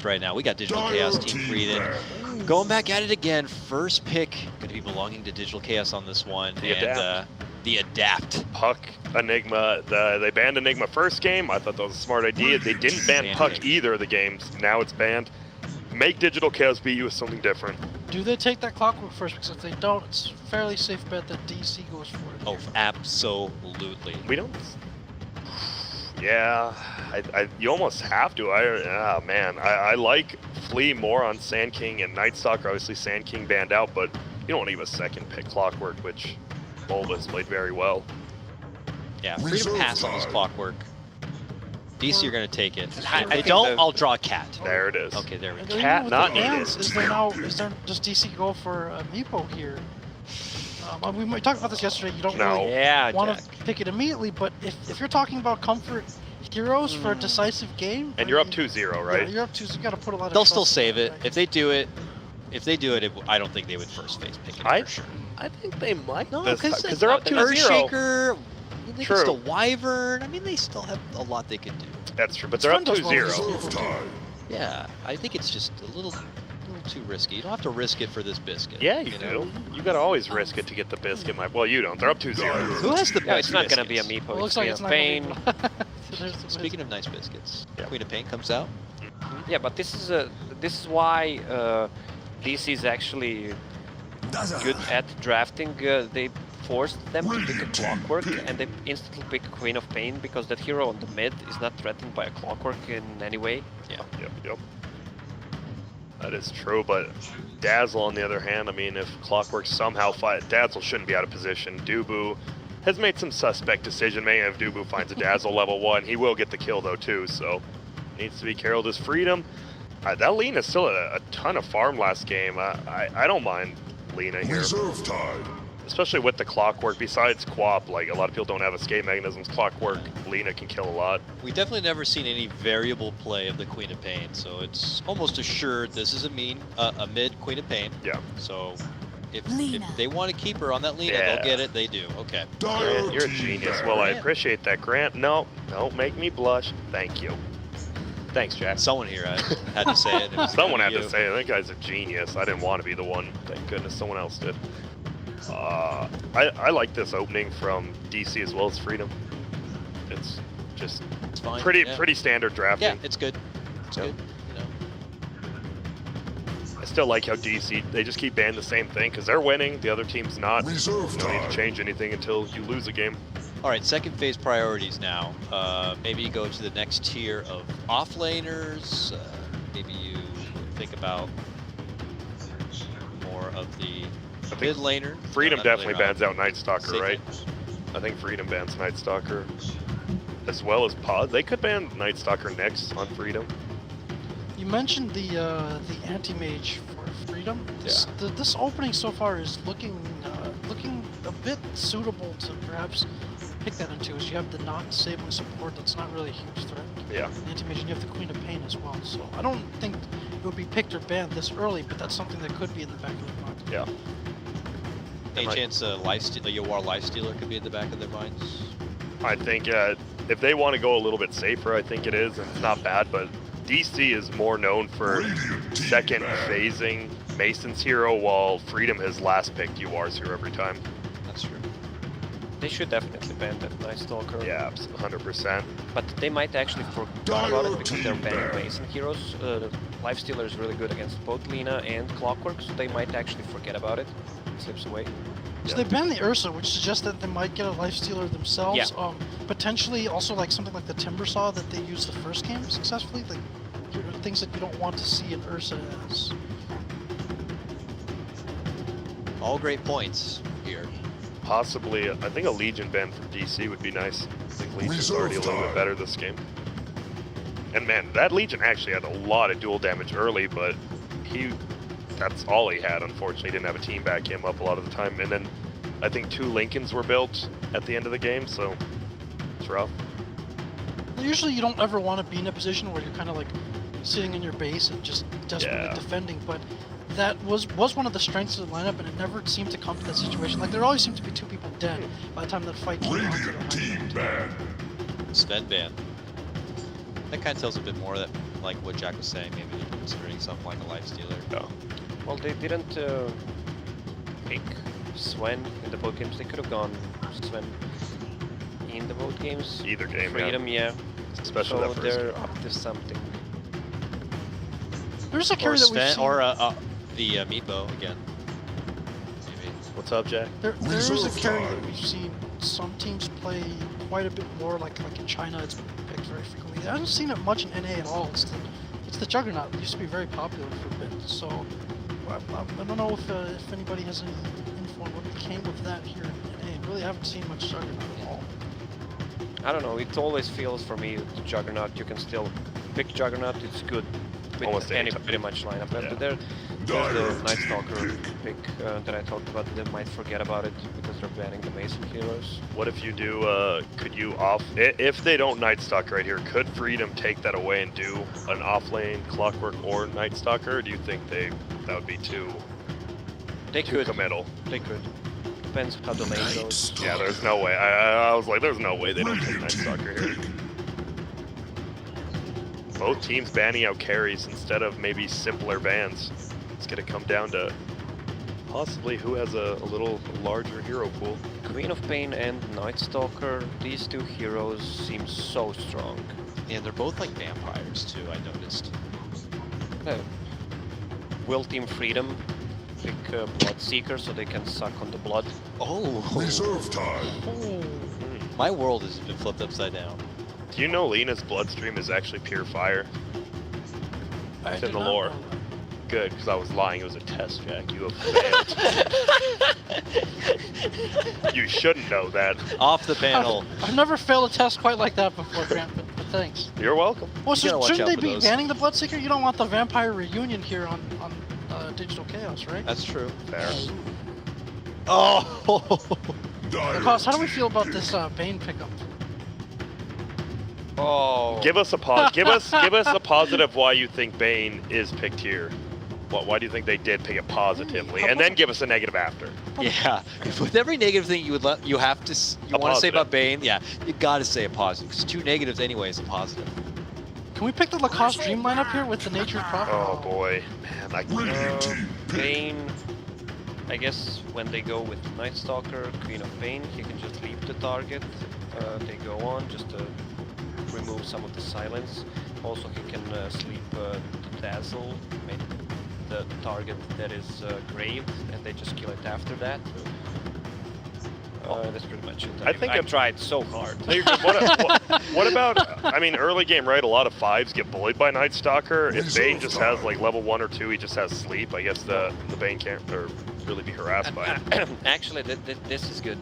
right now. We got Digital Chaos Team Fredom going back at it again. First pick going to be belonging to Digital Chaos on this one. The Adapt. Puck, Enigma. They banned Enigma first game. I thought that was a smart idea. They didn't ban Puck either of the games. Now it's banned. Make Digital Chaos beat you with something different. Do they take that Clockwork first? Because if they don't, it's a fairly safe bet that DC goes for it. Oh, absolutely. We don't. Yeah, you almost have to. Man, I like Flea more on Sand King and Night Stalker. Obviously, Sand King banned out, but you don't want to give a second pick Clockwork, which Bulbous played very well. Yeah, Fredom pass on this Clockwork. DC are going to take it. If I they think don't, I'll draw a cat. There it is. Okay, there we And go. then Cat with not the needed. bans, does DC go for Meepo here? We talked about this yesterday. You don't really want to pick it immediately, but if you're talking about comfort heroes for a decisive game, and you're up 2-0, right? Yeah, you're up 2, so you got to put a lot of. They'll still trust save in it. that, right? If they do it, I don't think they would first phase pick it for sure. I think they might. No, because they're up 2-0. Earthshaker, they True. can still Wyvern. I mean, they still have a lot they can do. That's true, but they're up 2-0. Yeah, I think it's just a little too risky. You don't have to risk it for this biscuit. Yeah, you do. You gotta always risk it to get the biscuit. Well, you don't. They're up 2-0. Who has the best It's not going to be a biscuits? Meepo. It looks like it's not Pain. gonna be Speaking of nice biscuits, Yeah. Queen of Pain comes out. Yeah, but this is why DC is actually good at drafting. They forced them to pick a Clockwork, and they instantly pick Queen of Pain because that hero on the mid is not threatened by a Clockwork in any way. Yeah. Yep. That is true, but Dazzle, on the other hand, I mean, if Clockwork somehow Dazzle shouldn't be out of position. Dubu has made some suspect decision making. If Dubu finds a Dazzle level 1, he will get the kill though too, so needs to be careful. This Fredom. That Lina still a ton of farm last game. I don't mind Lina here. Reserve time. Especially with the Clockwork, besides Quap, like a lot of people don't have escape mechanisms. Clockwork, Lina can kill a lot. We definitely never seen any variable play of the Queen of Pain, so it's almost assured this is a mid Queen of Pain. Yeah. So if they want to keep her on that Lina, they'll get it. They do. Okay. Grant, you're a genius. Well, I appreciate that, Grant. No, don't make me blush. Thank you. Thanks, Jack. Someone here had to say it. Someone had to say it. That guy's a genius. I didn't want to be the one. Thank goodness someone else did. I like this opening from DC as well as Fredom. It's just fine. pretty standard drafting. Yeah, it's good. It's good. You know. I still like how DC, they just keep banning the same thing because they're winning, the other team's not. Reserve You don't need time. to change anything until you lose a game. All right, second phase priorities now. Maybe you go to the next tier of offlaners. Maybe you think about more of the mid laner. Fredom definitely bans out Night Stalker, Same right? I think Fredom bans Night Stalker as well as Pod. They could ban Night Stalker next on Fredom. You mentioned the anti-mage for Fredom. This opening so far is looking a bit suitable to perhaps pick that into. As you have the non-disabling support that's not really a huge threat. Yeah. Anti-mage, and you have the Queen of Pain as well. So I don't think it would be picked or banned this early, but that's something that could be in the back of their mind. Yeah. Any chance a Yawar Lifestealer could be in the back of their minds? I think if they want to go a little bit safer, I think it is, and it's not bad, but DC is more known for second phasing Mason's hero, while Fredom has last picked UR's hero every time. That's true. They should definitely ban that Night Stalker. Yeah, 100%. But they might actually forget about it because they're banning Mason heroes. Lifestealer is really good against both Lina and Clockwork, so they might actually forget about it. It slips away. So they banned the Ursa, which suggests that they might get a Lifestealer themselves. Yeah. Potentially also like something like the Timbersaw that they used the first game successfully. Like things that you don't want to see an Ursa as. All great points here. Possibly, I think a Legion ban for DC would be nice. I think Legion's already a little bit better this game. And man, that Legion actually had a lot of dual damage early, but that's all he had, unfortunately. He didn't have a team back him up a lot of the time. And then I think 2 Lincolns were built at the end of the game, so it's rough. Usually you don't ever want to be in a position where you're kind of like sitting in your base and just desperately defending, but that was one of the strengths of the lineup, and it never seemed to come to that situation. Like there always seemed to be 2 people dead by the time that fight came on to the high ground. Sven ban. That kind of tells a bit more that like what Jack was saying, maybe they're considering something like a life stealer. No. Well, they didn't pick Sven in the both games. They could have gone Sven in the both games. Either game, Fredom, yeah. Especially So that first they're game. up to something. There's a carry Or that we've Sven, seen. or the Meatbow again. Maybe. What's up, Jack? There is a carry that we've seen some teams play quite a bit more, like in China, it's picked very frequently. I haven't seen it much in NA at all. It's the Juggernaut. It used to be very popular for a bit. So I don't know if anybody has any info on what became of that here in NA. Really haven't seen much Juggernaut at all. I don't know, it always feels for me the Juggernaut, you can still pick Juggernaut, it's good with Almost any anytime. pretty much lineup. Yeah. And there's the Night Stalker pick that I talked about, they might forget about it because they're banning the Mason heroes. What if you do, could you if they don't Night Stalker right here, could Fredom take that away and do an off-lane Clockwork or Night Stalker, or do you think that would be too committal? They could. Depends how the lane goes. Yeah, there's no way. I was like, there's no way they don't take Night Stalker here. Both teams banning out carries instead of maybe simpler bans. It's gonna come down to possibly who has a little larger hero pool. Queen of Pain and Night Stalker, these two heroes seem so strong. And they're both like vampires too, I noticed. Will Team Fredom pick Bloodseeker so they can suck on the blood. Oh! Reserve time. Oh, My world has been flipped upside down. Do you know Lena's bloodstream is actually pure fire? I It's did in the not lore. know that. Good, because I was lying. It was a test, Jack. You have failed. You shouldn't know that. Off the panel. I've never failed a test quite like that before, Grant, but thanks. You're welcome. Well, You gotta watch shouldn't out they for be those. banning the Bloodseeker? You don't want the vampire reunion here on Digital Chaos, right? That's true. Fair. Oh! Because how do we feel about this Bane pickup? Oh. Give us a give us a positive why you think Bane is picked here. Why do you think they did pick it positively, and then give us a negative after? Yeah, with every negative thing you want to say positive. about Bane, yeah, you gotta say a positive. Because two negatives anyway is a positive. Can we pick the Lacoste Dream lineup here with the Nature's Prophet? Oh boy, man, Bane, I guess when they go with Night Stalker, Queen of Pain, he can just leave the target. They go on just to remove some of the silence. Also, he can sleep the Dazzle, make the target that is graved, and they just kill it after that. That's pretty much it. I think I I'm- tried so hard. what about? I mean, early game, right? A lot of fives get bullied by Night Stalker. If Bane just has like level 1 or 2, he just has sleep. I guess the Bane can't really be harassed by it. Actually, this is good.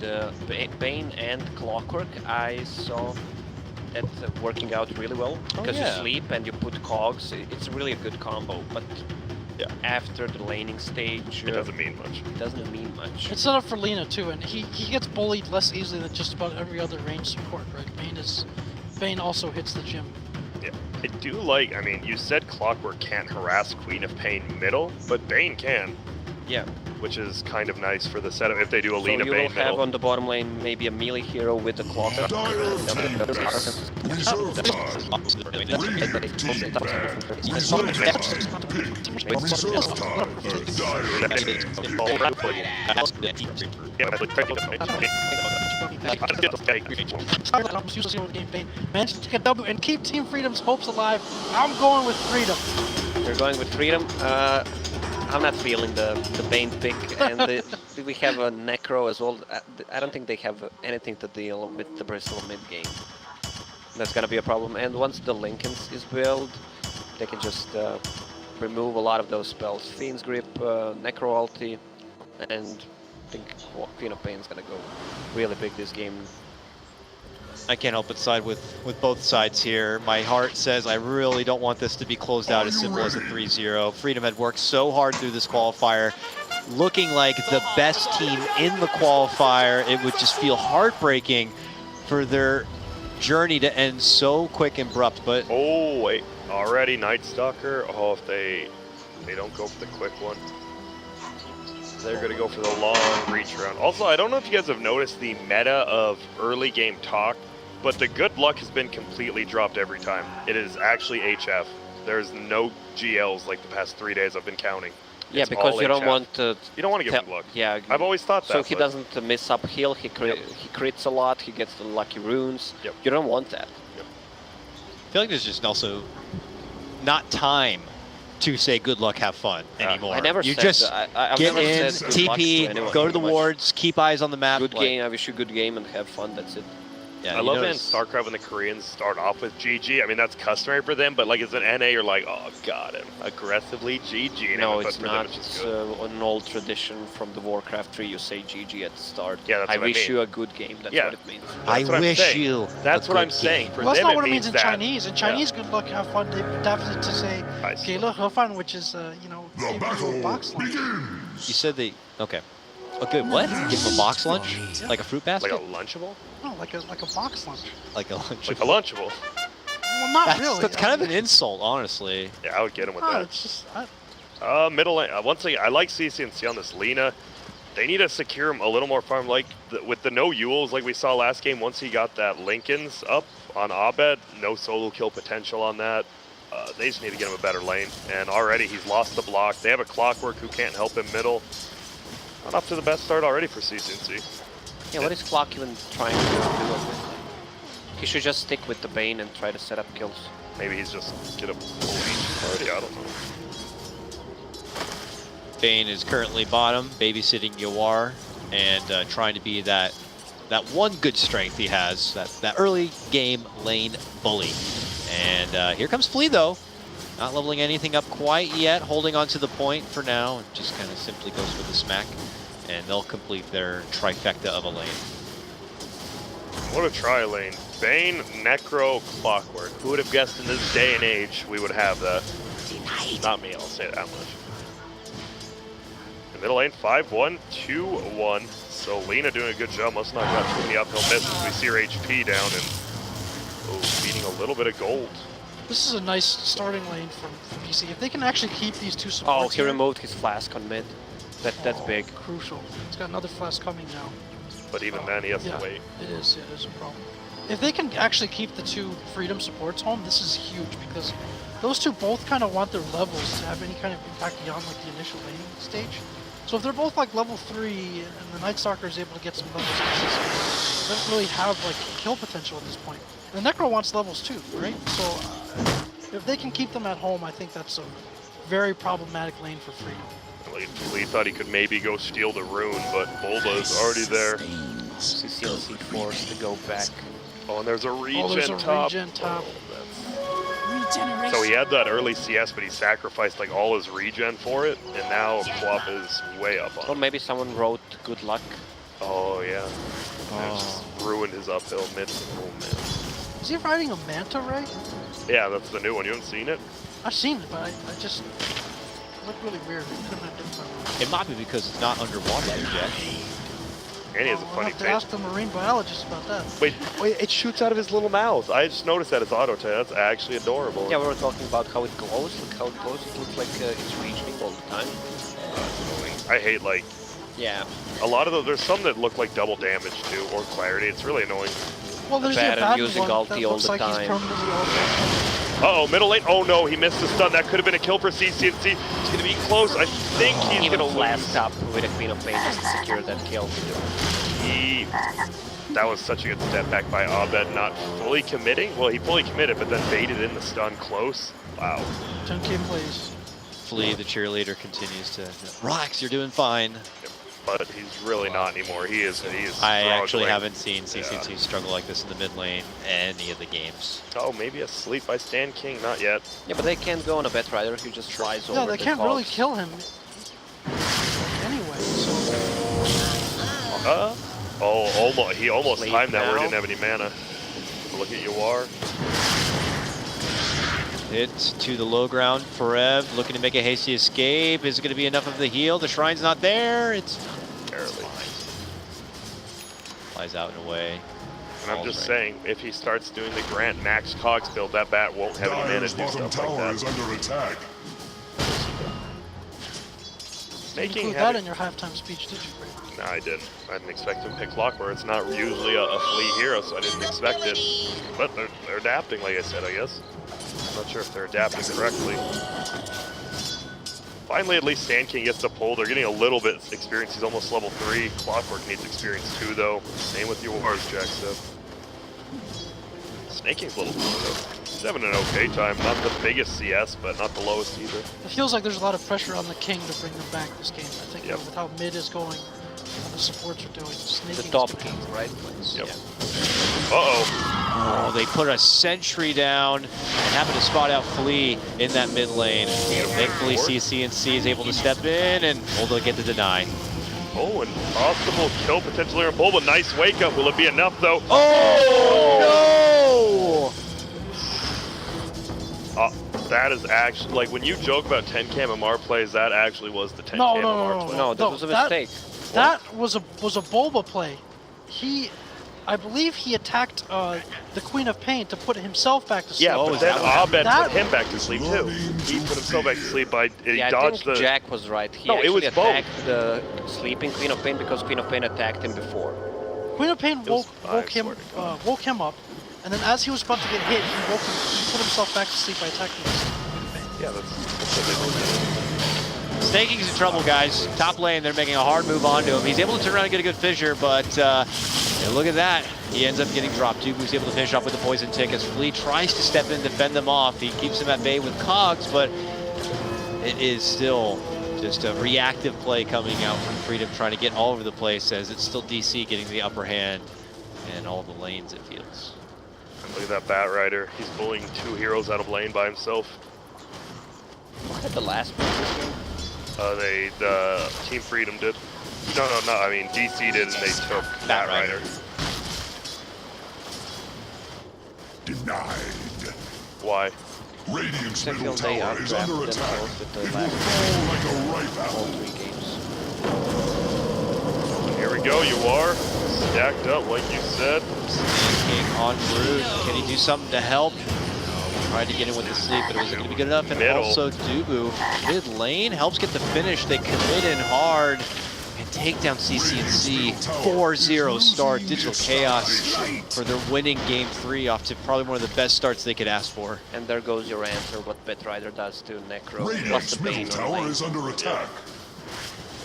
Bane and Clockwork, I saw that working out really well. Because yeah. you sleep and you put cogs, it's really a good combo. But Yeah. after the laning stage, It doesn't mean much. it doesn't mean much. It's set up for Lena too, and he gets bullied less easily than just about every other range support, right? Bane also hits the gym. Yeah, I do like. I mean, you said Clockwork can't harass Queen of Pain middle, but Bane can, Yeah. which is kind of nice for the setup if they do a So Lena you will Bane have middle. on the bottom lane maybe a melee hero with the Clockwork. Reserve time. Reserve time. I'm almost useless with game Bane. Managed to take a W and keep Team Freedom's hopes alive. I'm going with Freedom. You're going with Fredom. I'm not feeling the Bane pick, and we have a Necro as well. I don't think they have anything to deal with the Bristle mid game. That's gonna be a problem. And once the Lincoln is built, they can just remove a lot of those spells. Fiend's Grip, Necro ulti, and I think Queen of Pain's gonna go really big this game. I can't help but side with both sides here. My heart says I really don't want this to be closed out as simple as a 3-0. Fredom had worked so hard through this qualifier, looking like the best team in the qualifier. It would just feel heartbreaking for their journey to end so quick and abrupt, but Oh wait, already Night Stalker. Oh, if they don't go for the quick one, they're gonna go for the long reach round. Also, I don't know if you guys have noticed the meta of early game talk, but the good luck has been completely dropped every time. It is actually HF. There's no GLs like the past 3 days I've been counting. Yeah, It's because all you don't HF. want You don't want to give tell- him luck. Yeah, I've always thought that. so he but doesn't miss uphill. He crits a lot. He gets the lucky runes. Yep. You don't want that. I feel like there's just also not time to say good luck, have fun anymore. I never you said just that. I've get never in, said good luck to TP, anyone, go to the pretty much. wards, keep eyes on the map. Good like- game. I wish you a good game and have fun. That's it. Yeah, I you love it in notice- StarCraft when the Koreans start off with GG. I mean, that's customary for them, but like as an NA, you're like, oh, got him. Aggressively GG. No, but it's for them, not. it's just It's good. an old tradition from the Warcraft 3. You say GG at the start. Yeah, that's I what I wish mean. you a good game. That's Yeah. what it means. I That's what I'm wish saying. you. That's a what I'm good saying. game. For Well, that's them, not what it means means in that. Chinese. In Chinese, good luck, have fun. They definitely to say, I see. 给乐和饭, which is, you know, The give you a battle box lunch. begins. You said they. Okay. Okay, what? Give him a box lunch? Like a fruit Like basket? a Lunchable? No, like a box lunch. Like a lunch. Like a Lunchable. Well, not really. That's kind of an insult, honestly. Yeah, I would get him with No, that. it's just, Middle lane. Once again, I like CCNC on this Lina. They need to secure him a little more farm. Like with the no Yules, like we saw last game. Once he got that Lincoln's up on Abed, no solo kill potential on that. They just need to get him a better lane. And already he's lost the block. They have a Clockwork who can't help him middle. Not off to the best start already for CCNC. Yeah, what is Clock even trying to do at this lane? He should just stick with the Bane and try to set up kills. Maybe he's just get a full ancient already. I don't know. Bane is currently bottom, babysitting Yawar, and trying to be that one good strength he has, that early game lane bully. And here comes Flea though, not leveling anything up quite yet, holding on to the point for now, and just kind of simply goes for the smack, and they'll complete their trifecta of a lane. What a try lane. Bane, Necro, Clockwork. Who would have guessed in this day and age we would have that? Not me, I'll say that much. In middle lane, 5-1, 2-1. So Lina doing a good job. Must not got too many uphill misses. We see her HP down and beating a little bit of gold. this is a nice starting lane from PC. If they can actually keep these two Oh, supports he here, removed his flask on mid. That's big. crucial. It's got another flash coming now. But even then, he has Yeah, to wait. it is a problem. If they can actually keep the two Fredom supports home, this is huge because those two both kind of want their levels to have any kind of impact beyond like the initial laning stage. So if they're both like level 3 and the Night Stalker is able to get some levels consistently, they don't really have like kill potential at this point. And the Necro wants levels too, right? So if they can keep them at home, I think that's a very problematic lane for Fredom. Lee thought he could maybe go steal the rune, but Bulba is already there. CCLC forced to go back. Oh, and there's a regen Oh, there's a top. regen top. So he had that early CS, but he sacrificed like all his regen for it, and now Quap is way up Or on him. maybe someone wrote good luck. Oh yeah. And it just ruined his uphill mid. Oh man. Is he riding a Manta Ray? Yeah, that's the new one. You haven't seen it? I've seen it, but I just it looked really weird. It couldn't have different. It might be because it's not underwater there yet. And he has a We'll funny have to face. ask the marine biologist about that. Wait, it shoots out of his little mouth. I just noticed that it's auto attack. That's actually adorable. Yeah, we were talking about how it glows. Look how it glows. It looks like it's reaching all the time. I hate like Yeah. a lot of those. There's some that look like double damage too, or clarity. It's really annoying. Well, there's Bad a at bad using one ulti that all looks the like he's time. permanently ulted. Uh-oh, middle lane. Oh no, he missed the stun. That could have been a kill for CCNC. It's gonna be close. I think he's Even gonna last lose. up with a Queen of Pain just to secure that kill. That was such a good step back by Abed, not fully committing. Well, he fully committed, but then baited in the stun close. Wow. 10k plays. Flea, the cheerleader, continues to relax. You're doing fine. But he's really not anymore. He is. I actually struggling. haven't seen CCT struggle like this in the mid lane any of the games. Oh, maybe asleep by Stan King. Not yet. Yeah, but they can't go on a bet rider who just flies over No, they the can't really cogs. kill him anyway. So Oh, he almost Sleep timed that where he now. didn't have any mana. Look at Yawar. Hit to the low ground. Forev looking to make a hasty escape. Is it going to be enough of the heal? The shrine's not there. It's Barely. flies out and away. And I'm Falls just right. saying, if he starts doing the Grant Max Cogs build, that bat won't have any mana Dire's to do bottom stuff like tower is that. under attack. Making include that heavy. in your halftime speech, did you, Brady? No, I didn't. I didn't expect him to pick Clockwork. It's not usually a Flea hero, so I didn't expect it. But they're adapting, like I said, I guess. Not sure if they're adapting correctly. Finally, at least Sand King gets the pull. They're getting a little bit of experience. He's almost level 3. Clockwork needs experience too, though. Same with yours, Jack said. Snake King's level 4, though. He's having an okay time. Not the biggest CS, but not the lowest either. It feels like there's a lot of pressure on the King to bring them back this game. I think with how mid is going, the supports are doing. The top King, right? Yep. Yeah. Uh-oh. Oh, they put a sentry down and happen to spot out Flea in that mid lane. Thankfully, CNC is able to step in and able to get the deny. Oh, and possible kill potentially on Bull, but nice wake up. Will it be enough, though? Oh, That is actually, like, when you joke about 10-cam MR plays, that actually was the 10-cam MR play. No, that was a mistake. That was a Bulba play. I believe he attacked the Queen of Pain to put himself back to sleep. Yeah, but then Abed put him back to sleep too. He put himself back to sleep by he I dodged think the. Jack was right. He No, it was attacked the sleeping Queen of Pain because Queen of Pain attacked him before. Queen of Pain woke him up, and then as he was about to get hit, he put himself back to sleep by attacking the Queen of Pain. Yeah, that's what they did. Snake King's in trouble, guys. Top lane, they're making a hard move onto him. He's able to turn around and get a good fissure, but yeah, look at that. He ends up getting dropped. Dubu's able to finish off with the poison tick as Flea tries to step in and defend them off. He keeps him at bay with cogs, but it is still just a reactive play coming out from Fredom, trying to get all over the place as it's still DC getting the upper hand in all the lanes, it feels. And look at that Bat Rider. He's bullying 2 heroes out of lane by himself. Look at the last pick this game. The Team Fredom did. No, I mean DC did, and they took Bat Rider. Denied. Why? Radiant's I middle feel they tower is under outdrafted them attack. both with the It last will fall like a ripe all apple. 3 games. Here we go. You are stacked up like you said. Snake King on route. Can he do something to help? Tried to get in with the sleep, but it wasn't going to be good enough. And Middle. also Dubu, mid lane, helps get the finish. They commit in hard and take down CNC. 4-0 start. Digital Chaos for their winning game 3 off to probably one of the best starts they could ask for. And there goes your answer, what Bet Rider does to Necro. Plus Radiant's the middle Bane on tower lane. is under attack.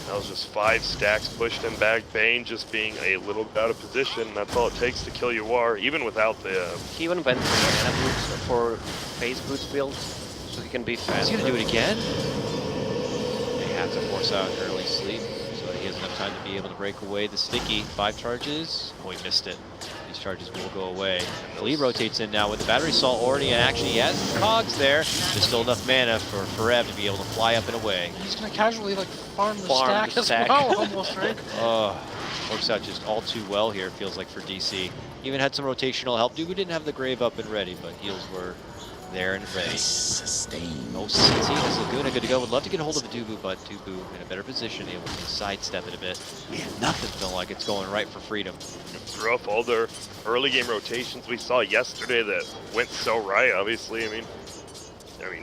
That was just 5 stacks pushed him back. Bane just being a little bit out of position. That's all it takes to kill Yuar, even without the. He even went for mana boots for phase boots build, so he can be fast. He's going to do it again? He has to force out an early sleep, so he has enough time to be able to break away the sticky. 5 charges. Oh, he missed it. These charges will go away. Flea rotates in now with the battery assault already in action. He has cogs there. There's still enough mana for Fredom to be able to fly up and away. He's gonna casually like farm the Farm stack the as stack. well, almost, right? Works out just all too well here, it feels like, for DC. Even had some rotational help. Dubu didn't have the grave up and ready, but heals were there and ready. Oh, CNC has Laguna good to go. Would love to get a hold of a Dubu, but Dubu in a better position, able to sidestep it a bit. Nothing feeling like it's going right for Fredom. It's rough. All their early game rotations we saw yesterday that went so right, obviously. I mean,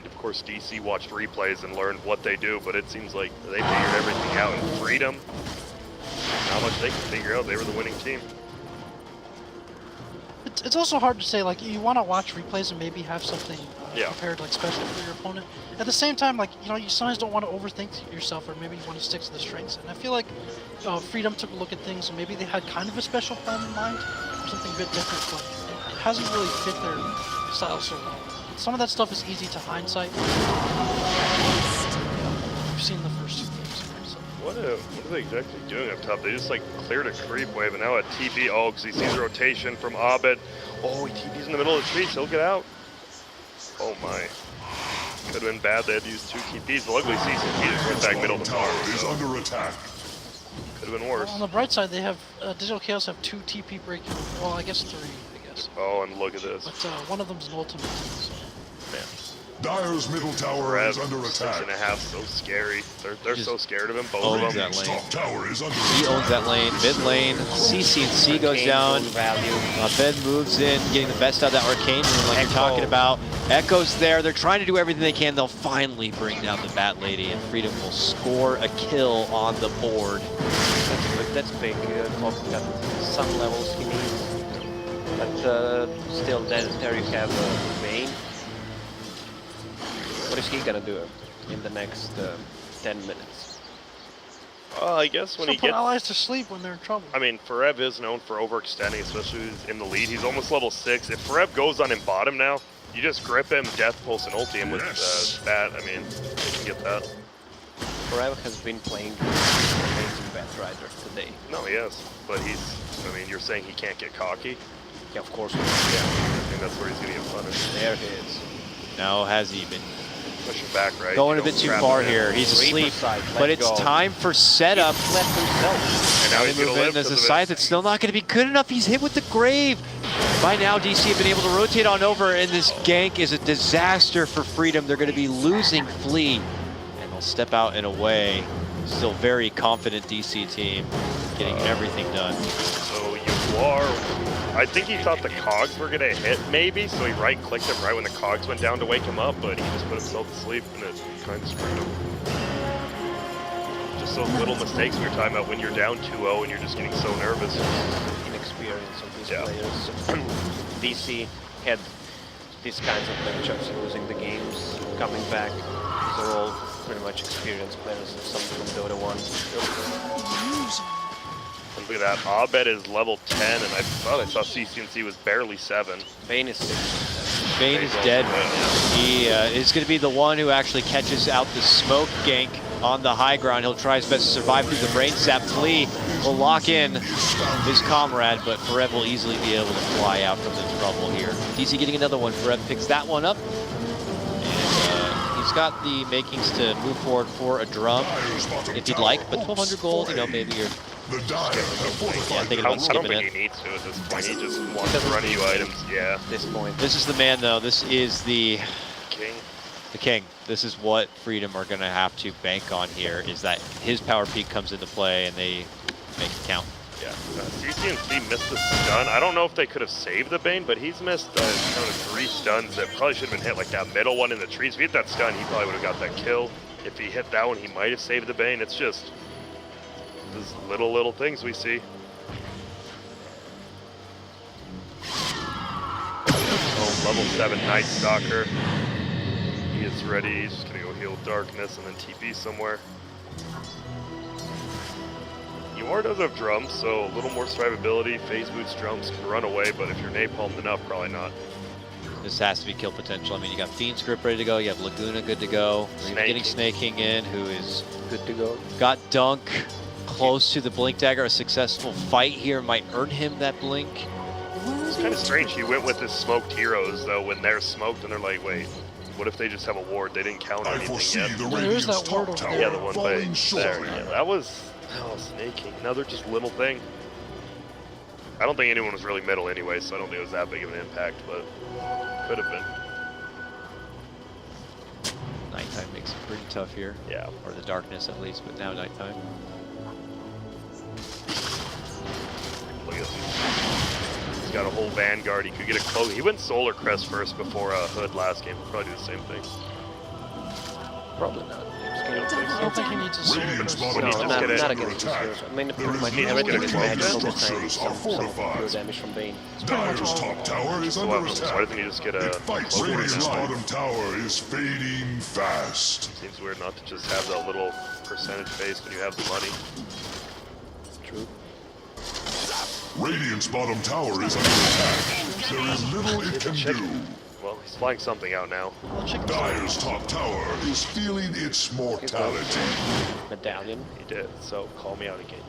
of course, DC watched replays and learned what they do, but it seems like they figured everything out. And Fredom, how much they can figure out, they were the winning team. It's also hard to say, like, you want to watch replays and maybe have something Yeah. prepared, like, special for your opponent. At the same time, like, you know, you sometimes don't want to overthink yourself, or maybe you want to stick to the strengths. And I feel like Fredom took a look at things, and maybe they had kind of a special plan in mind, or something a bit different, but it hasn't really fit their style so well. Some of that stuff is easy to hindsight. We've seen the first 2 games. So. What are they exactly doing up top? They just like cleared a creep wave and now a TP. Oh, because he sees a rotation from Abed. Oh, he TP's in the middle of the tree, so he'll get out. Oh my. Could have been bad. They had to use 2 TPs. But luckily, CCP just went back middle of the Tower farm. is So under attack. could have been worse. On the bright side, they have Digital Chaos have 2 TP breaking. Well, I guess 3. I guess. Oh, and look at this. But one of them's an ultimate. So. Man. Dyer's middle tower Rev, is under attack. 6.5, so scary. They're so scared of him, both owns of them. that lane. Top tower is under He owns that lane, mid lane. CNC goes Arcane down. gold value. Ben moves in, getting the best out of that arcane room like you're talking about. Echo's there. They're trying to do everything they can. They'll finally bring down the Bat Lady, and Fredom will score a kill on the board. That's big. Clock got some levels he needs. But still, there you have Bane. What is he gonna do in the next 10 minutes? I guess when So he put gets... allies to sleep when they're in trouble. I mean, Fredom is known for overextending, especially when he's in the lead. He's almost level 6. If Fredom goes on in bottom now, you just grip him, death pulse, and ulti him with that. I mean, you can get that. Fredom has been playing amazing Batrider today. No, he is. But he's... I mean, you're saying he can't get cocky? Yeah, of course. Yeah. I think that's where he's going to get punished. There he is. Now has he been Pushing back, right? going You a bit don't too trap far him in. here? He's asleep, Side, but it's go. time for setup. He left himself. And now he's Move going to in. live There's a because of scythe it. that's still not going to be good enough. He's hit with the grave. By now, DC have been able to rotate on over, and this gank is a disaster for Fredom. They're going to be losing Flea, and they'll step out and away. Still very confident DC team, getting everything done. So you are... I think he thought the cogs were going to hit, maybe, so he right-clicked him right when the cogs went down to wake him up, but he just put himself to sleep, and it kind of screwed him. Just those little mistakes we were talking about when you're down 2-0 and you're just getting so nervous. Inexperience of these Yeah. players. DC had these kinds of matchups, losing the games, coming back. These are all pretty much experienced players, some from Dota 1. And look at that, Abed is level 10, and I thought I saw CCNC was barely 7. Bane is 6. Bane is dead. He is going to be the one who actually catches out the smoke gank on the high ground. He'll try his best to survive through the brain sap. Flea will lock in his comrade, but Fredom will easily be able to fly out from the trouble here. DC getting another one. Fredom picks that one up. And he's got the makings to move forward for a drum if he'd like, but 1,200 gold, you know, maybe you're... The Dire have fortified thinking I about don't skipping think it. he needs to at this point. He just wants to run you items. Yeah. At this point. This is the man, though. This is the King. king. This is what Fredom are going to have to bank on here, is that his power peak comes into play and they make it count. Yeah. CCNC missed the stun. I don't know if they could have saved the Bane, but he's missed kind of 3 stuns that probably should have been hit, like that middle one in the trees. If he hit that stun, he probably would have got that kill. If he hit that one, he might have saved the Bane. It's just these little things we see. Oh, level 7 Night Stalker. He is ready. He's just gonna go heal Darkness and then TP somewhere. Yor does have drums, so a little more survivability. Phase boots drums can run away, but if you're napalmed enough, probably not. This has to be kill potential. I mean, you got Fiend's Grip ready to go. You have Laguna good to go. We're even getting Snaking in, who is Good to go. got Dunk close to the Blink Dagger. A successful fight here might earn him that Blink. It's kind of strange. He went with his smoked heroes, though, when they're smoked, and they're like, wait, what if they just have a ward? They didn't count I anything foresee yet. the there is Radiant's that ward top over tower there. Yeah, the one by falling there. shortly. Yeah, that was snaking. Another just little thing. I don't think anyone was really middle anyway, so I don't think it was that big of an impact, but could have been. Nighttime makes it pretty tough here. Yeah. Or the darkness at least, but now nighttime. Look at this. He's got a whole Vanguard. He could get a cloak. He went Solar Crest first before Hood last game. He'll probably do the same thing. Probably not. You don't think I so? don't think he needs a Radiant's super. bottom When he No, just tower get is it. not under against these attack. heroes. I mean, There pretty is much little everything bit is of magical this structures time. are Some fortified. pure damage from Bane. Dire's top tower is So under why attack. doesn't he just get a It fights. cloak Radiant's now? bottom tower is fading fast. Seems weird not to just have that little percentage base when you have the money. True. Radiant's bottom tower is under attack. There is little it can Check. do. Well, he's flying something out now. I'll check this out. Dire's top tower is feeling its mortality. Medallion. He did, so call me out again.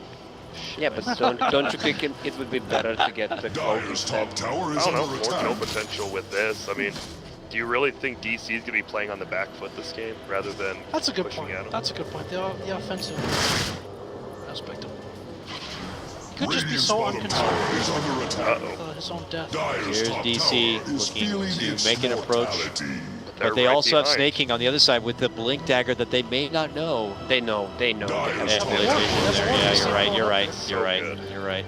Yeah, but don't you think it would be better to get the cloak Dire's instead? top tower I is don't know, under more kill attack. potential with this. I mean, do you really think DC is going to be playing on the back foot this game rather than That's a good pushing point. at him? That's a good point. The offensive aspect of it. He could just be Radiant's so bottom unconcerned tower is under attack. Uh-oh. with his own death. Dire's Here's top DC tower is looking feeling to its make an approach. mortality. They're But they right also have behind. Snaking on the other side with the Blink Dagger that they may not know. They know. They know. Dire's Yeah, top Billy tower Vision is there. under Yeah, attack. you're right, you're right, So you're right, good. you're right.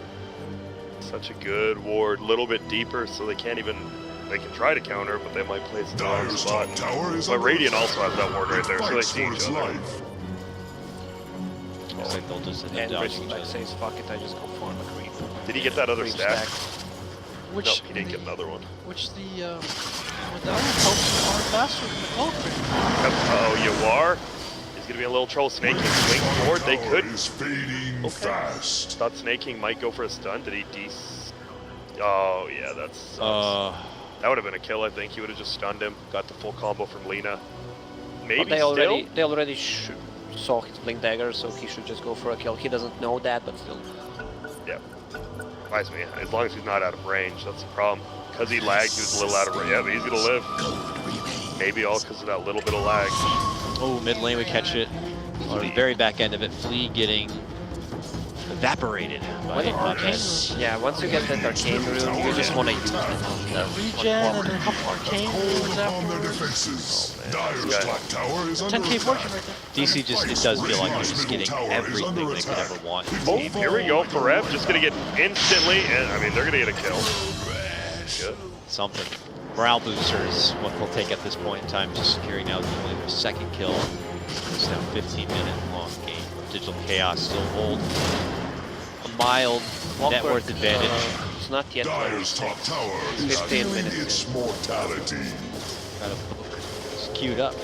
Such a good ward, little bit deeper, so they can't even. They can try to counter, but they might place it in the wrong Dire's spot. top tower is But under Radiant attack. also has that ward right there, so they Fights see for each its other. life. Looks like they'll just end And up Rich dodging each like other. says, fuck it, I just go for a creep. Did he get that other Creep stack? Which No, he didn't get another one. Which the Medallion helps far faster than the Cloak. Oh, you are? He's gonna be in a little trouble. Snaking swing forward. They could. Is fading fast. Thought Snaking might go for a stun. Did he Oh yeah, that sucks. That would have been a kill, I think. He would have just stunned him. Got the full combo from Lina. Maybe They already saw his blink dagger, so he should just go for a kill. He doesn't know that, but still. Yeah. Reminds me, as long as he's not out of range, that's the problem. Because he lagged, he was a little out of range. Yeah, but he's gonna live. Maybe all because of that little bit of lag. Oh, mid lane we catch it. On the very back end of it, Flea getting evaporated by Madness. Yeah, once you get that arcane rune, you just want to use it. Regen and then a couple arcane runes On their afterwards. defenses. Dire's top tower is under 10k fortune attack. right there. DC just, it does feel like they're just getting everything they could ever want. Oh, here we go. Fredom just gonna get instantly, and I mean, they're gonna get a kill. Good. Something. Morale booster is what they'll take at this point in time, just securing now only their second kill. It's now 15-minute long game. Digital Chaos still hold a mild net worth advantage. It's not yet. Dire's top tower is 15 feeling minutes. its mortality. Got him queued up,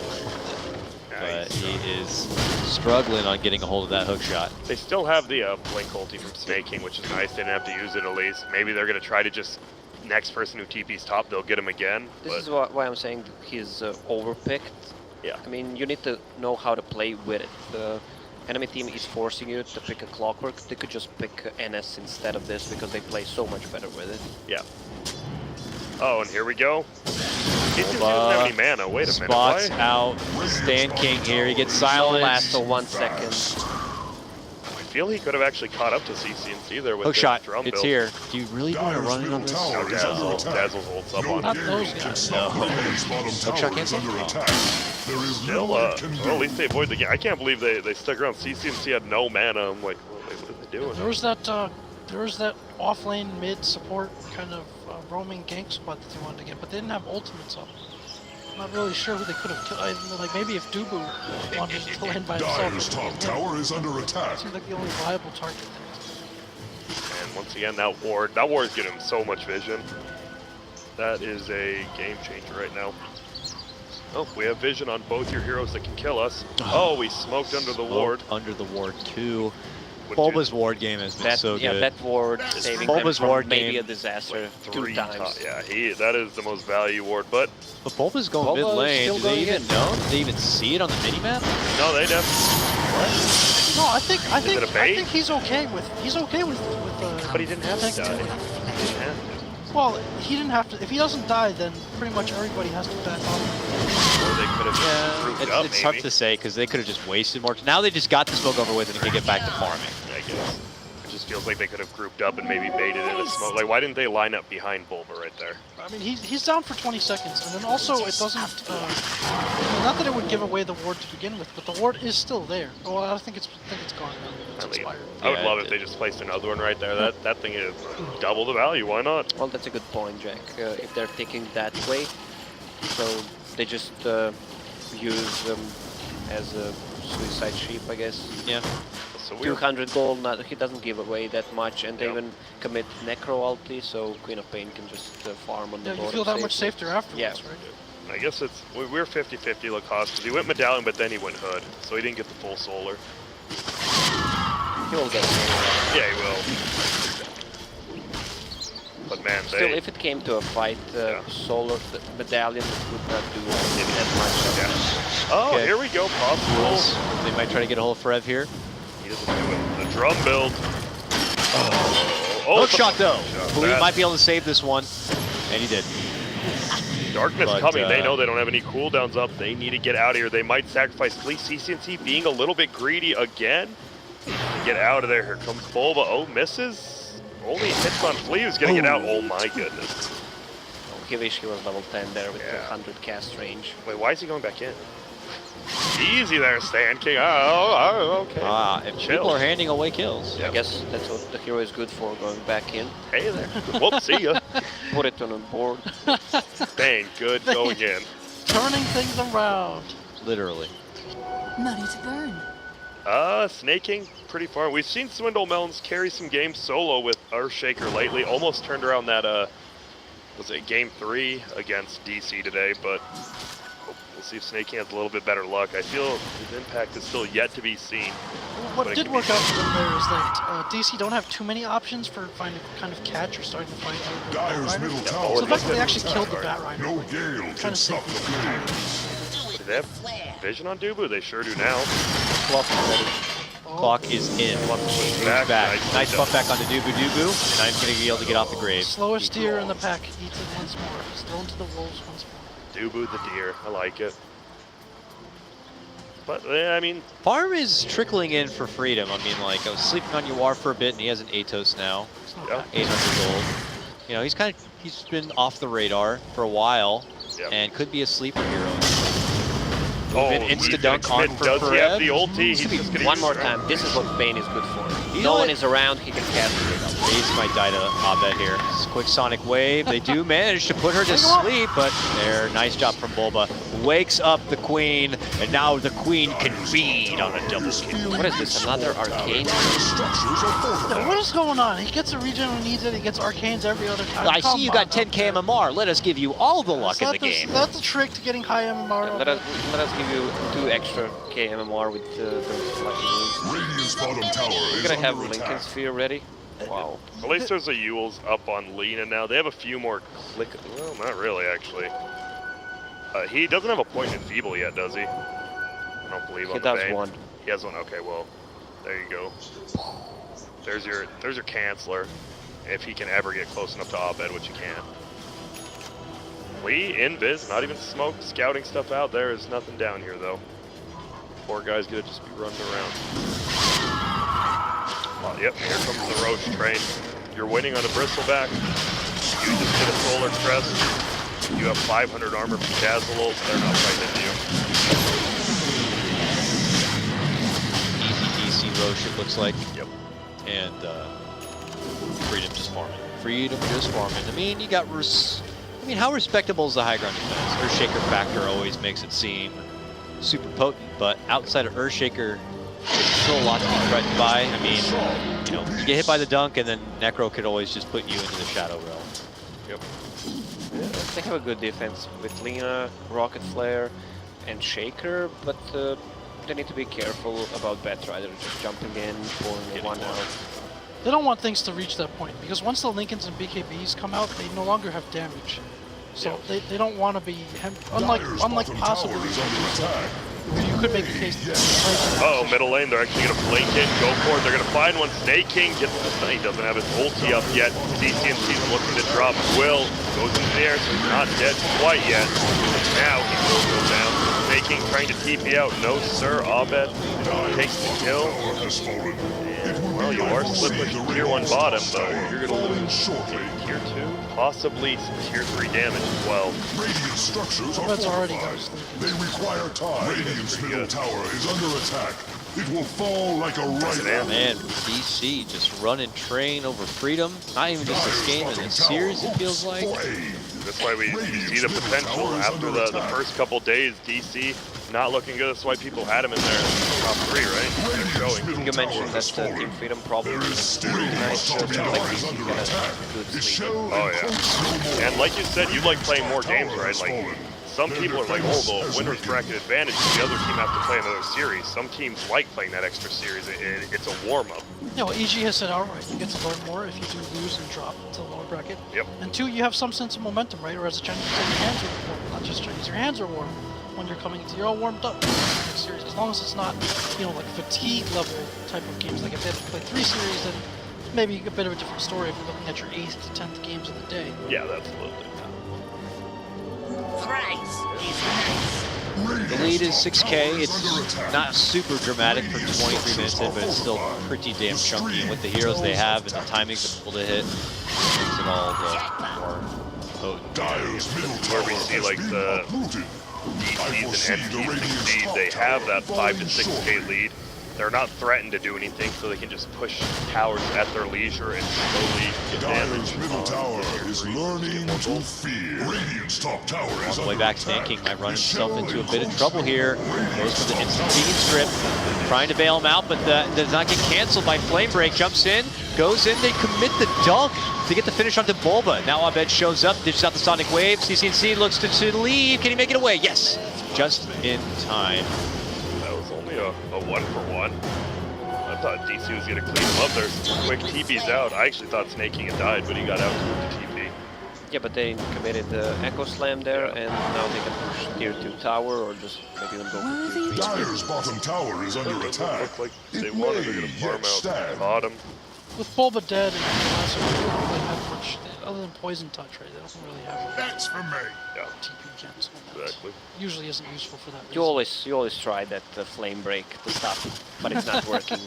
but Nice. he is struggling on getting a hold of that hook shot. They still have the blink ulti from Snaking, which is nice. They didn't have to use it at least. Maybe they're gonna try to just next person who TP's top, they'll get him again. This But is why I'm saying he's overpicked. yeah, I mean, you need to know how to play with it. The enemy team is forcing you to pick a Clockwork. They could just pick NS instead of this because they play so much better with it. yeah. Oh, and here we go. He doesn't have any mana. Wait a minute. Spots Why? out. Stan King here. He gets Last silenced. for 1 second. I feel he could have actually caught up to CCNC there with Hook his shot. drum It's build. here. Do you really want to Dire's run it middle on this? tower is under attack. Dazzle's holds up No on Not him. those game guys. can stop Ray's bottom shot tower is cancel? under Oh. attack. There is Still, little it can well, do. at least they avoid the game. I can't believe they stuck around. CCNC had no mana. I'm like, what are they doing? There was that off lane mid support kind of roaming gank spot that they wanted to get, but they didn't have ultimates up. I'm not really sure who they could have killed. Like maybe if Dubu wanted to land by Dire's himself. top tower is under attack. Seems like the only viable target there. And once again, that ward is getting him so much vision. That is a game changer right now. Oh, we have vision on both your heroes that can kill us. Oh, we smoked under the ward. Under the ward too. Which Bulba's ward game has been That, so yeah, good. that ward saving them Bulba's from ward maybe game. a disaster three 2 times. Yeah, that is the most value ward. But But Bulba's going Bulba mid is lane. still Do they going even in. know? Did they even see it on the minimap? no, they definitely. No, I think it a bait? he's okay with But he didn't have to tank die. team. He didn't have to. Well, he didn't have to. If he doesn't die, then pretty much everybody has to back off. Or they could have grouped up, It's tough maybe. to say because they could have just wasted more. Now they just got the smoke over with and can get back to farming. I guess. It just feels like they could have grouped up and maybe baited in a smoke. Like, why didn't they line up behind Bulba right there? I mean, he's down for 20 seconds, and then also it doesn't. Not that it would give away the ward to begin with, but the ward is still there. Well, I think it's gone now. It's I mean, expired. I would Yeah, love it if they just placed another one right there. That thing is double the value. Why not? Well, that's a good point, Jack. If they're thinking that way, so they just use them as a suicide sheep, I guess. Yeah. So we're 200 gold, he doesn't give away that much, and they Yep. even commit Necro ulti, so Queen of Pain can just farm on the Yeah, you board feel that much safely. safer afterwards, Yeah. right? I guess we're 50-50 Lacoste because he went Medallion, but then he went Hood, so he didn't get the full Solar. He will get it. Yeah, he will. But man, Still, they. if it came to a fight, Yeah. Solar the Medallion would not do that much. Yeah. Oh, Okay. here we go. Possible. They might try to get a hold of Frev here. He doesn't do it. The drum build. Oh, Hook shot though. Flea That- might be able to save this one, and he did. Darkness But, coming. They know they don't have any cooldowns up. They need to get out of here. They might sacrifice Flea. CCNC being a little bit greedy again. Get out of there. Here comes Bulba. Oh, misses. Only hits on Flea. Who's going to get out? Oh, my goodness. He wish he was level 10 there with Yeah. 100 cast range. Wait, why is he going back in? Easy there, Stan King. Oh, okay. If Chill. people are handing away kills. Yep. I guess that's what the hero is good for, going back in. Hey there. Whoop, see ya. Put it on a board. Bang, good going in. Turning things around. Literally. Money to burn. Snaking pretty far. We've seen Swindle Melons carry some games solo with Earthshaker lately. Almost turned around that was it game 3 against DC today, but we'll see if Snake has a little bit better luck. I feel his impact is still yet to be seen. What did work out for them there is that DC don't have too many options for finding kind of catch or starting to fight. Dyer's middle tower. So the fact that they actually is killed the attack. Bat Rhino, No gale kind can of stop saved the them. flame. Do they have vision on Dubu? They sure do now. Clock is ready. Clock is in. Moves back. Nice bump back onto Dubu Dubu, and I'm going to be able to get off the grave. Slowest deer in the pack eats it once more. He's thrown to the wolves once more. Dubu the deer. I like it. But, I mean... Farm is trickling in for Fredom. I mean, like, I was sleeping on Yawar for a bit, and he has an Atos now. It's not Yeah. bad. 800 gold. You know, he's been off the radar for a while, Yep. and could be a sleeper hero. Oh, Move in, insta-dunk on for does he have Fred. the ulti? He's just gonna One use more it. time. This is what Bane is good for. You No know one what? is around, he can cast it. Raze might die to Abed here. This quick sonic wave. They do manage to put her to sleep, but there, nice job from Bulba. Wakes up the queen, and now the queen can feed on a double kill. What is this, another arcane? Structures are fortified. Yeah, what is going on? He gets a regen when he needs it. He gets arcanes every other time. I see you Come got on, 10k MMR. Let us give you all the luck in the That's game. That's the trick to getting high MMR. Let us give you 2 extra KMMR with those lucky moves. Radiant's bottom tower We're is gonna have under Lincoln attack. Sphere ready. Wow. At least there's a Yule's up on Lena now. They have a few more click... Well, not really, actually. He doesn't have a point in Feeble yet, does he? I don't believe on He the does Bane. one. He has one? Okay, well, there you go. There's your Canceller. If he can ever get close enough to Abed, which he can. Lee, invis, not even smoke, scouting stuff out. There is nothing down here, though. Poor guy's gonna just be running around. Well, yep, here comes the Roche train. You're winning on a Bristleback. You just hit a Solar Crest. You have 500 armor from Dazzle. They're not fighting you. Easy DC Roche, it looks like. Yep. And Fredom just farming. Fredom just farming. I mean, you got... I mean, how respectable is the high ground defense? Earthshaker factor always makes it seem super potent, but outside of Earthshaker, there's still a lot to be threatened by. I mean, you know, you get hit by the dunk, and then Necro could always just put you into the Shadow Realm. Yep. They have a good defense with Lena, Rocket Flare, and Shaker, but they need to be careful about Batrider just jumping in, pulling one out. They don't want things to reach that point because once the Lincolns and BKBs come out, they no longer have damage. So they don't want to be unlike Bottom possibly tower is under attack. where you could make the case. Uh-oh, middle lane, they're actually going to blink it, go for it. They're going to find one. Snake King gets the stun. He doesn't have his ulti up yet. DCMC's looking to drop. Will goes into the air, so he's not dead quite yet. Now he will go down. Snake King trying to TP out. No, sir. Abed takes the kill. Tower has fallen. Well, you are slipping to tier 1 bottom, though. You're going to lose Shortly. tier 2, possibly some tier 3 damage as well. Radiant structures are That's already fortified. ghostly. They require time. Radiant's middle good. tower is under attack. It will fall like a rifle. Man, DC just running train over Fredom. Not even just this game, in this series, it feels like. That's why we see the potential after the first couple days. DC not looking good. That's why people had him in their top 3, right? They're showing. You mentioned that Team Freedom probably There is still nice top like tower this, is you under gotta attack. good It sleep. shall Oh, yeah. encroach no more. And like you said, you like playing more Tower games, right? has Like fallen. some people are like, oh, the winner's bracket advantage. The other team have to play another series. Some teams like playing that extra series. It's a warm-up. Yeah, well, EG has said outright, you get to learn more if you do lose and drop to the lower bracket. Yep. And 2, you have some sense of momentum, right? Or as a Chinese, your hands are warm. Not just Chinese, your hands are warm when you're coming into. You're all warmed up for the next series, as long as it's not, you know, like fatigue level type of games. Like if they have to play 3 series, then maybe a bit of a different story if you're looking at your 8th to 10th games of the day. Yeah, that's a little bit. The lead is 6k. It's not super dramatic for 23 minutes in, but it's still pretty damn chunky. And with the heroes they have and the timings able to hit, makes it all the more potent. Dyer's middle Where tower we see has like been the uprooted. DCs and MPs succeed. They have that 5 to 6k lead. They're not threatened to do anything, so they can just push towers at their leisure and slowly get Dyer's damage. middle tower is learning to fear. Radiant's top tower is On the way under back, attack. Snake King might run It himself shall into a bit of encroach trouble no here. more. Goes for the instant vegan strip, trying to bail him out, but that does not get canceled by Flame Break. Jumps in, goes in, they commit the dunk to get the finish onto Bulba. Now Abed shows up, dishes out the Sonic Wave. CCNC looks to leave. Can he make it away? Yes, just in time. That was only a 1-for-1. I thought DC was going to clean him up there. Some quick TP's out. I actually thought Snake King had died, but he got out to the TP. Yeah, but they committed the Echo Slam there, and now they can push tier 2 tower or just maybe even go for tier 3. Dyer's bottom tower is under attack. Looked like they It wanted may to get a farm yet out stand. bottom. With Bulba dead and Lasso, they don't really have much, other than Poison Touch, right? They don't really have That's for me. Yeah, TP cancel. That exactly. usually isn't useful for that reason. You always try that flame break to stop, but it's not working.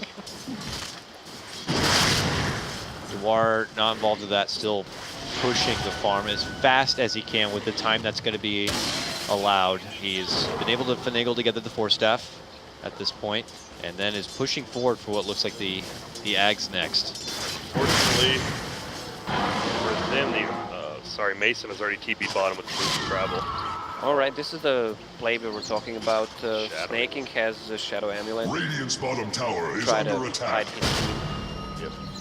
Dewar not involved in that, still pushing the farm as fast as he can with the time that's going to be allowed. He's been able to finagle together the Force Staff at this point, and then is pushing forward for what looks like the Ags next. Fortunately, for them, sorry, Mason has already TP bottom with boost travel. Alright, this is the play we were talking about. Snaking has the Shadow Amulet. Radiant's bottom tower is Try under to attack. hide his team.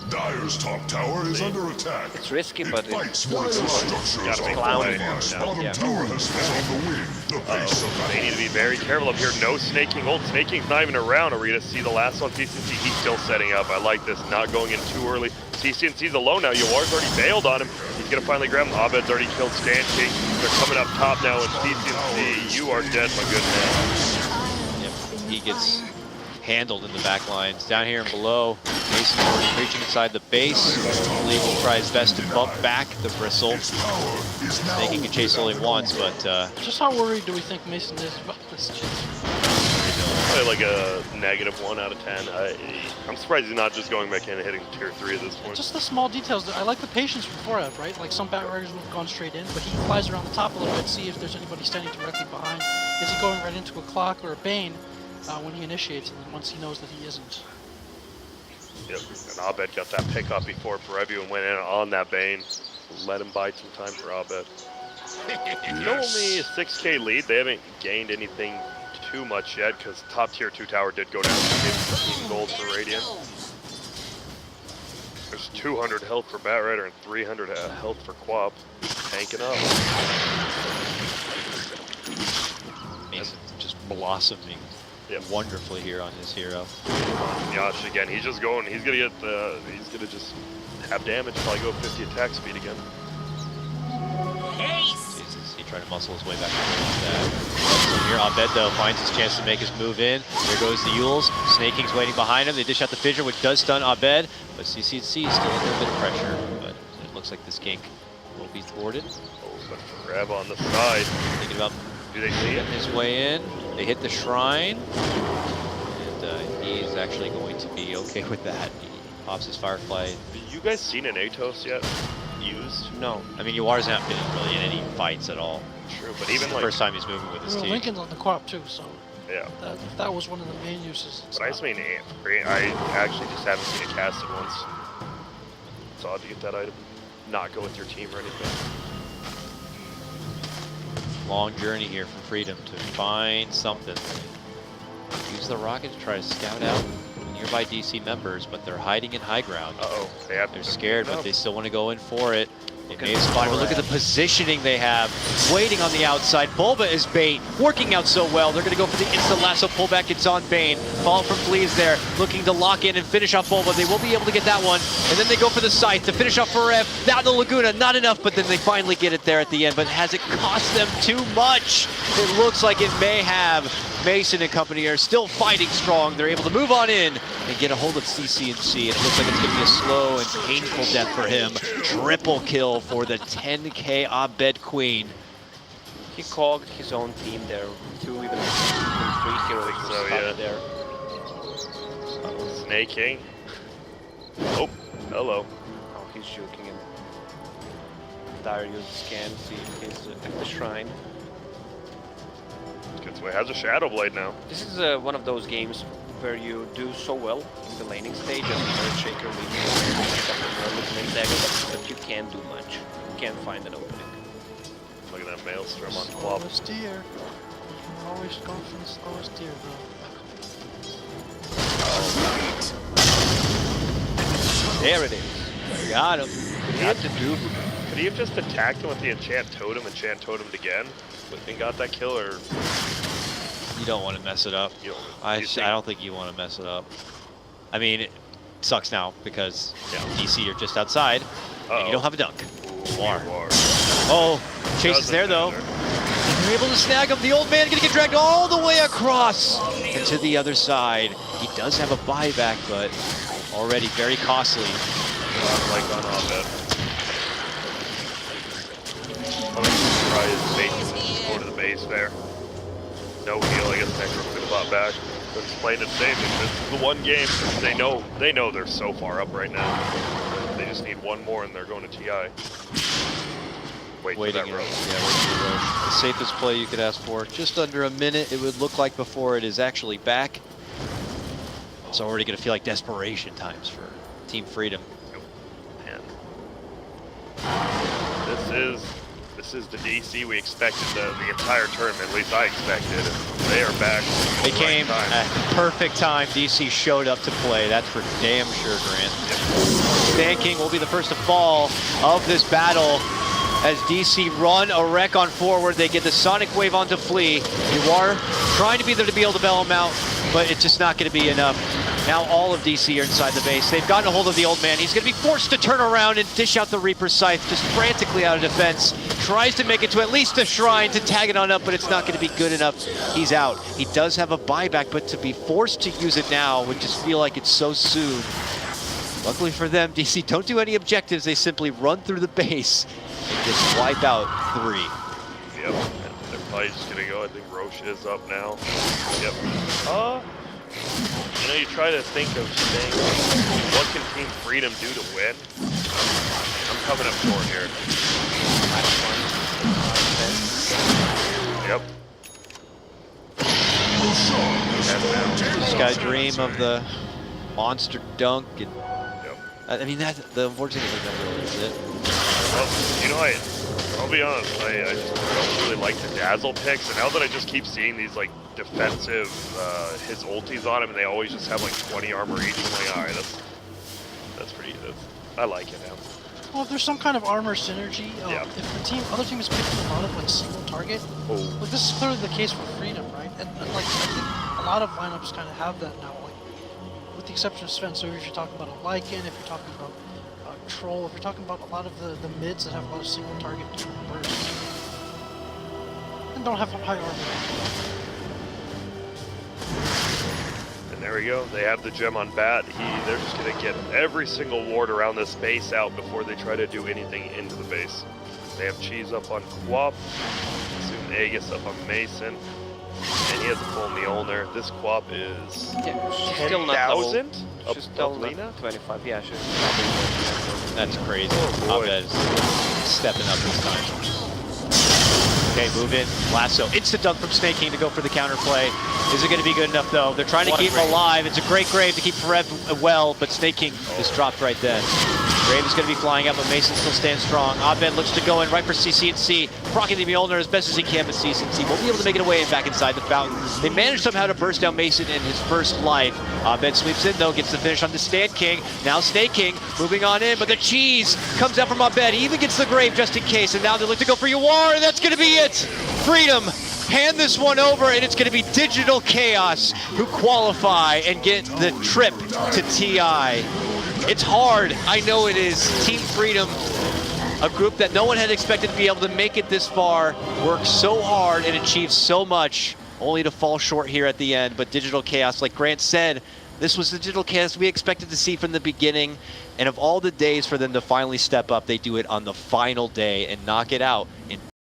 Dyer's top tower is under attack. It's risky, but Fights for its structures Gotta are make falling. play. Bottom Yeah. tower has found the wind. The pace of They need to battle. be very careful up here. No snaking ult. Snaking's not even around. Arita, see the last one. CCNC, he's still setting up. I like this. Not going in too early. CCNC's alone now. Yawar's already bailed on him. He's gonna finally grab him. Abed's already killed Stan King. They're coming up top now, and CCNC, you are dead, my good man. Yep, he gets handled in the back lines. Down here and below, Mason already reaching inside the base. Lee will try his best to bump back the Bristle. Its power is now Thinking he can chase only once, but Just how worried do we think Mason is about this chase? Probably like a -1 out of 10. I'm surprised he's not just going back in and hitting tier 3 at this point. Just the small details. I like the patience from Forev, right? Like some Bat Riders would have gone straight in, but he flies around the top a little bit, see if there's anybody standing directly behind. Is he going right into a Clock or a Bane when he initiates, and then once he knows that he isn't? Yep, and Abed got that pick up before Brevu and went in on that Bane. Let him bide some time for Abed. Still only a 6k lead. They haven't gained anything too much yet because top tier 2 tower did go down to 15 gold for Radiant. There's 200 health for Bat Rider and 300 health for Quap. Tanking up. Mason just blossoming Yep. wonderfully here on his hero. Yash again. He's just going. He's gonna get the. He's gonna just have damage. Probably go 50 attack speed again. Jesus, he tried to muscle his way back towards that. So here, Abed though finds his chance to make his move in. There goes the Yules. Snaking's waiting behind him. They dish out the Fissure, which does stun Abed, but CCNC still a little bit of pressure. But it looks like this gank will be thwarted. Oh, but grab on the side. Thinking about Do they see it? getting his way in. They hit the shrine, and he's actually going to be okay with that. He pops his Firefly. Have you guys seen an Atos yet? Used? No, I mean Yawar's not been really in any fights at all. True, but This even is the like first time he's moving with his Well, team. Lincoln's on the co-op too, so yeah. if that was one of the main uses. It's But I not. just mean I actually just haven't seen it casted once. It's odd to get that item. Not go with your team or anything. Long journey here from Fredom to find something. Use the rocket to try to scout out nearby DC members, but they're hiding in high ground. Uh-oh. They're Scared, but they still want to go in for it. They Look may at have spotted, but look at the positioning they have. Waiting on the outside. Bulba is bait. Working out so well. They're going to go for the instant lasso pullback. It's on Bane. Follow from Fleas there. Looking to lock in and finish off Bulba. They will be able to get that one. And then they go for the Scythe to finish off Forev. Down the Laguna. Not enough, but then they finally get it there at the end. But has it cost them too much? It looks like it may have. Mason and company are still fighting strong. They're able to move on in and get a hold of CCNC. It looks like it's going to be a slow and painful death for him. Triple kill for the 10k Abed Queen. He called his own team there. 2, even 3 heroes were So, stuck yeah. there. Snake King. Oh, hello. Oh, he's juking him. Dyer uses scan, see if he's at the shrine. Gets away. Has a Shadow Blade now. This is one of those games where you do so well in the laning stage as a Earth Shaker leading but you can't do much. You can't find an opening. Look at that Maelstrom on Quap. Slowest tier. Always go for the slowest tier, bro. There it is. Got him. Got to do. Could he have just attacked him with the enchant totem, enchant totemed again, and got that kill, or You don't want to mess it up. you know, I you think- don't think you want to mess it up. I mean, it sucks now because DC are just outside and you don't have a dunk. War. Oh, Chase is there though. They're able to snag him. The old man gonna get dragged all the way across and to the other side. He does have a buyback, but already very costly. Like on offense. I'm surprised Mason's just going to the base there. No heal, I guess Necro's gonna bot back. But it's playing it safe. This is the one game. They know they're so far up right now. They just need one more and they're going to TI. Wait Waiting, for that road. waiting for the road. The safest play you could ask for. Just under a minute, it would look like before it is actually back. It's already gonna feel like desperation times for Team Freedom. Man. This is the DC we expected the entire tournament. At least I expected. They are back. They came at the perfect time. DC showed up to play. That's for damn sure, Grant. Stan King will be the first to fall of this battle as DC run a wreck on forward. They get the Sonic Wave onto Flea. You are trying to be there to be able to bail him out, but it's just not going to be enough. Now all of DC are inside the base. They've gotten a hold of the old man. He's going to be forced to turn around and dish out the Reaper Scythe just frantically out of defense. Tries to make it to at least the shrine to tag it on up, but it's not going to be good enough. He's out. He does have a buyback, but to be forced to use it now would just feel like it's so soon. Luckily for them, DC don't do any objectives. They simply run through the base and just wipe out 3. Yep. They're probably just gonna go. I think Roche is up now. Yep. You know, you try to think of saying, what can Team Freedom do to win? I'm coming up short here. Yep. This guy dream of the monster dunk, and Yep. I mean that the unfortunate thing that really is it. Well, you know, I'll be honest, I just don't really like the Dazzle picks, and now that I just keep seeing these like defensive his ultis on him, and they always just have like 20 armor each, I'm like, alright, that's pretty, I like it now. Well, if there's some kind of armor synergy, Yeah. if the other team is picking a lot of like single target, Oh. like this is clearly the case for Freedom, right? And like I think a lot of lineups kind of have that now, like with the exception of Sven. So if you're talking about a Lycan, if you're talking about Troll, if you're talking about a lot of the mids that have a lot of single target bursts and don't have high armor. And there we go. They have the gem on Bat. They're just going to get every single ward around this base out before they try to do anything into the base. They have Cheese up on Quap. Soon Aegis up on Mason. And he has a full Mjolnir. This Quap is She's still not level. 10,000? She's still not Lena? 25. Yeah, she's. That's crazy. Oh, boy. Abed is stepping up this time. Okay, move in. Lasso. Instant dunk from Snake King to go for the counterplay. Is it going to be good enough, though? They're trying to keep him alive. It's a great grave to keep Fred well, but Snake King is dropped right then. Grave is going to be flying up, but Mason still stands strong. Abed looks to go in right for CC&C, proccing the Mjolnir as best as he can, but CC&C won't be able to make it away and back inside the fountain. They managed somehow to burst down Mason in his first life. Abed sweeps in, though, gets the finish on the Stand King. Now Snake King moving on in, but the cheese comes out from Abed. He even gets the grave just in case, and now they look to go for Yawar, and that's going to be it. Freedom hand this one over, and it's going to be Digital Chaos who qualify and get the trip to TI. It's hard, I know it is. Team Freedom, a group that no one had expected to be able to make it this far, worked so hard and achieved so much, only to fall short here at the end. But Digital Chaos, like Grant said, this was the Digital Chaos we expected to see from the beginning. And of all the days for them to finally step up, they do it on the final day and knock it out in